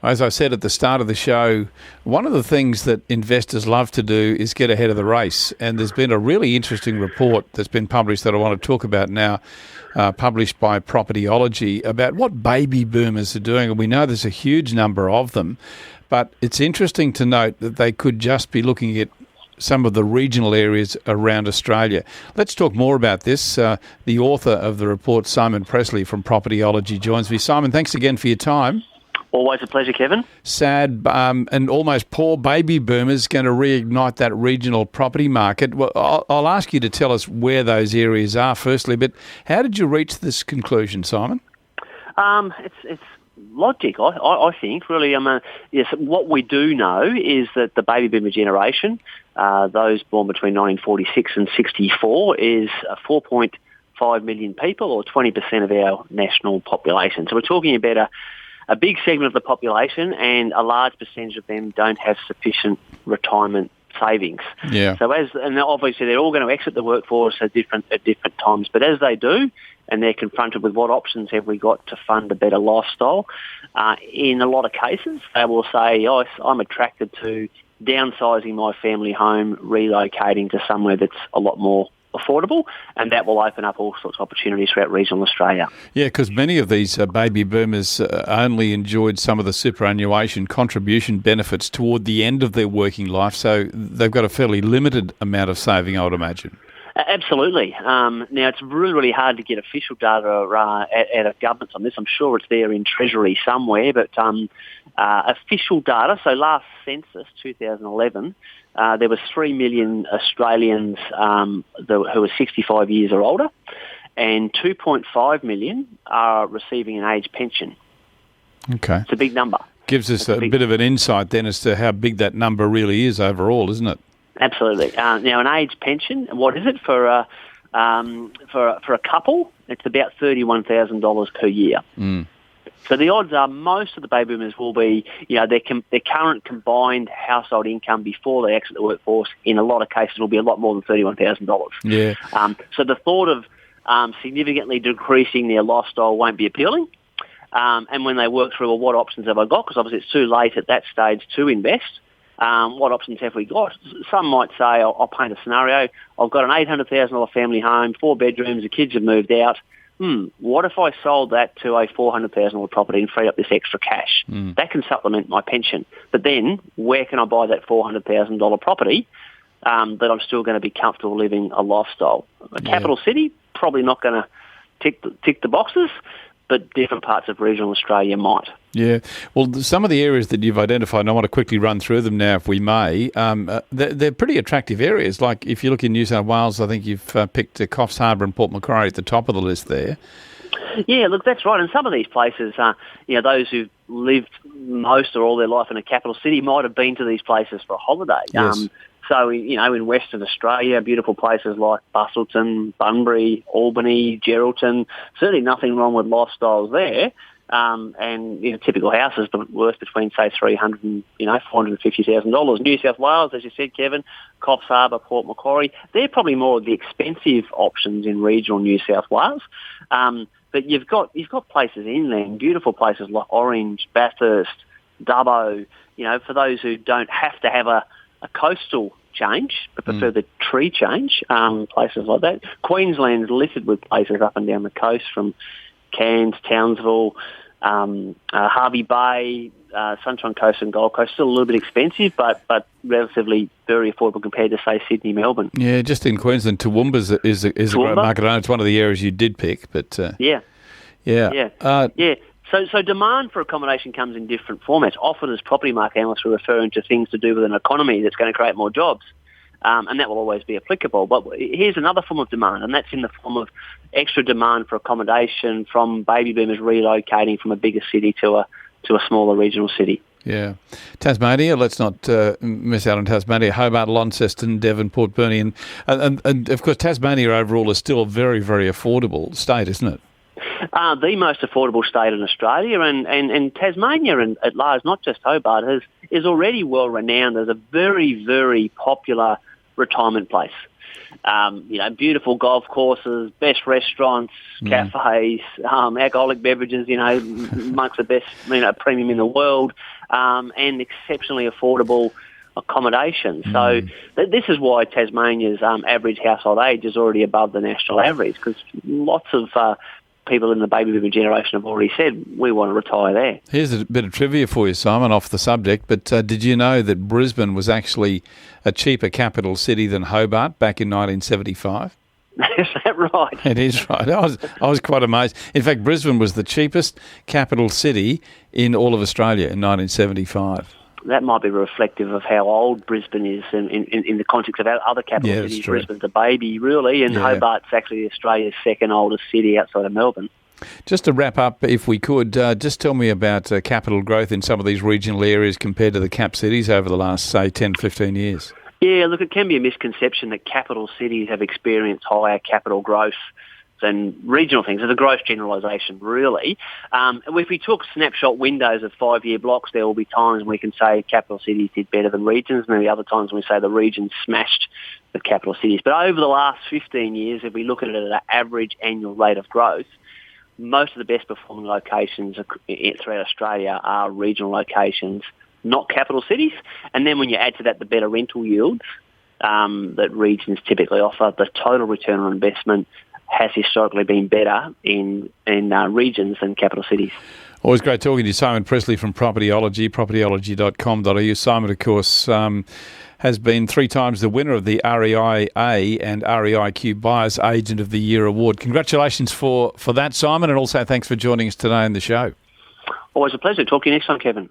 As I said at the start of the show, one of the things that investors love to do is get ahead of the race. And there's been a really interesting report that's been published that I want to talk about now, published by Propertyology, about what baby boomers are doing. And we know there's a huge number of them, but it's interesting to note that they could just be looking at some of the regional areas around Australia. Let's talk more about this. The author of the report, Simon Pressley from Propertyology, joins me. Simon, thanks again for your time. Always a pleasure, Kevin. Sad and almost poor baby boomers going to reignite that regional property market. Well, I'll ask you to tell us where those areas are firstly, but how did you reach this conclusion, Simon? It's logic, I think, really. Yes, what we do know is that the baby boomer generation, those born between 1946 and 64, is 4.5 million people, or 20% of our national population. So we're talking about a big segment of the population, and a large percentage of them don't have sufficient retirement savings. Yeah. So and obviously they're all going to exit the workforce at different times. But as they do, and they're confronted with what options have we got to fund a better lifestyle, in a lot of cases they will say, "Oh, I'm attracted to downsizing my family home, relocating to somewhere that's a lot more affordable," and that will open up all sorts of opportunities throughout regional Australia. Yeah, because many of these baby boomers only enjoyed some of the superannuation contribution benefits toward the end of their working life, so they've got a fairly limited amount of saving, I would imagine. Absolutely. Now, it's really, really hard to get official data out of governments on this. I'm sure it's there in Treasury somewhere, but official data, so last census, 2011, there was 3 million Australians who were 65 years or older, and 2.5 million are receiving an age pension. Okay. It's a big number. Gives us a bit of an insight then as to how big that number really is overall, isn't it? Absolutely. Now, an age pension, what is it for a couple? It's about $31,000 per year. Mm. So the odds are most of the baby boomers will be, their current combined household income before they exit the workforce, in a lot of cases, will be a lot more than $31,000. Yeah. So the thought of significantly decreasing their lifestyle won't be appealing. And when they work through, well, what options have I got? Because obviously it's too late at that stage to invest. What options have we got? Some might say, I'll paint a scenario. I've got an $800,000 family home, 4 bedrooms, the kids have moved out. What if I sold that to a $400,000 property and freed up this extra cash? That can supplement my pension. But then, where can I buy that $400,000 property that I'm still going to be comfortable living a lifestyle? A capital city, probably not going to tick the boxes, but different parts of regional Australia might. Yeah. Well, some of the areas that you've identified, and I want to quickly run through them now if we may, they're pretty attractive areas. Like if you look in New South Wales, I think you've picked Coffs Harbour and Port Macquarie at the top of the list there. Yeah, look, that's right. And some of these places, those who've lived most or all their life in a capital city might have been to these places for a holiday. Yes. So, in Western Australia, beautiful places like Busselton, Bunbury, Albany, Geraldton, certainly nothing wrong with lifestyles there. And typical houses worth between, say, $300,000 and $450,000. New South Wales, as you said, Kevin, Coffs Harbour, Port Macquarie, they're probably more of the expensive options in regional New South Wales. But you've got places inland, beautiful places like Orange, Bathurst, Dubbo. For those who don't have to have a coastal change, but prefer the tree change, places like that. Queensland's littered with places up and down the coast, from Cairns, Townsville, Harvey Bay, Sunshine Coast and Gold Coast. Still a little bit expensive, but relatively very affordable compared to, say, Sydney, Melbourne. Yeah, just in Queensland, Toowoomba is a great market. I know it's one of the areas you did pick, but yeah. So demand for accommodation comes in different formats. Often as property market analysts, we're referring to things to do with an economy that's going to create more jobs. And that will always be applicable. But here's another form of demand, and that's in the form of extra demand for accommodation from baby boomers relocating from a bigger city to a smaller regional city. Yeah. Tasmania, let's not miss out on Tasmania. Hobart, Launceston, Devon, Port Burnie. And of course, Tasmania overall is still a very, very affordable state, isn't it? The most affordable state in Australia, and Tasmania at large, not just Hobart, is already well renowned as a very, very popular retirement place. beautiful golf courses, best restaurants, cafes, alcoholic beverages, amongst the best, premium in the world, and exceptionally affordable accommodation. So this is why Tasmania's average household age is already above the national average, because lots of people in the baby boomer generation have already said, we want to retire there. Here's a bit of trivia for you, Simon, off the subject, but did you know that Brisbane was actually a cheaper capital city than Hobart back in 1975? Is that right? It is right. I was quite amazed. In fact, Brisbane was the cheapest capital city in all of Australia in 1975. That might be reflective of how old Brisbane is in the context of other capital cities. Brisbane's a baby, really, and Hobart's actually Australia's second oldest city outside of Melbourne. Just to wrap up, if we could, just tell me about capital growth in some of these regional areas compared to the cap cities over the last, say, 10, 15 years. Yeah, look, it can be a misconception that capital cities have experienced higher capital growth than regional things. It's a gross generalisation, really. If we took snapshot windows of 5-year blocks, there will be times we can say capital cities did better than regions, and there'll be other times when we say the regions smashed the capital cities. But over the last 15 years, if we look at it at an average annual rate of growth, most of the best performing locations throughout Australia are regional locations, not capital cities. And then when you add to that the better rental yields that regions typically offer, the total return on investment has historically been better in regions than capital cities. Always great talking to you, Simon Presley from Propertyology, propertyology.com.au. Simon, of course, has been 3 times the winner of the REIA and REIQ Buyers Agent of the Year Award. Congratulations for that, Simon, and also thanks for joining us today on the show. Always a pleasure. Talk to you next time, Kevin.